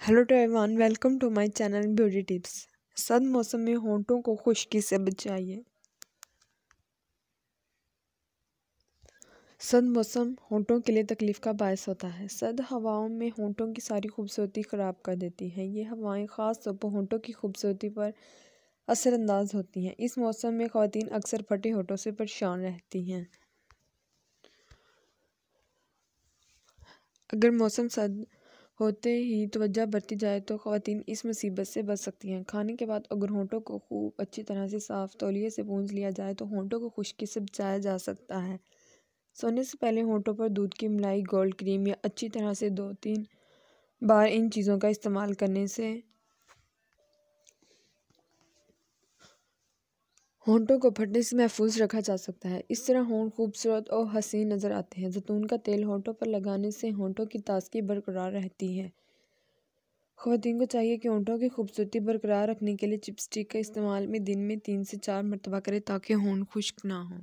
Hello to everyone, welcome to my channel beauty tips. सर्द मौसम में होंठों को खुश्की से बचाइए। सर्द मौसम होंठों के लिए तकलीफ़ का बायस होता है। सर्द हवाओं में होंठों की सारी खूबसूरती ख़राब कर देती हैं। ये हवाएं ख़ास तौर पर होंठों की खूबसूरती पर असरअंदाज होती हैं। इस मौसम में ख़वातीन अक्सर फटे होंठों से परेशान रहती हैं। अगर मौसम सर्द होते ही तवज्जो बरती जाए तो ख़वातीन इस मुसीबत से बच सकती हैं। खाने के बाद अगर होंठों को खूब अच्छी तरह से साफ़ तौलिए से पूंछ लिया जाए तो होंठों को खुश्की से बचाया जा सकता है। सोने से पहले होंठों पर दूध की मलाई, गोल्ड क्रीम या अच्छी तरह से 2-3 बार इन चीज़ों का इस्तेमाल करने से होंठों को फटने से महफूज रखा जा सकता है। इस तरह होंठ खूबसूरत और हसीन नज़र आते हैं। जैतून का तेल होंठों पर लगाने से होंठों की ताजगी बरकरार रहती है। ख़वातीन को चाहिए कि होंठों की खूबसूरती बरकरार रखने के लिए लिपस्टिक का इस्तेमाल दिन में 3 से 4 मरतबा करें ताकि होंठ खुश्क ना हों।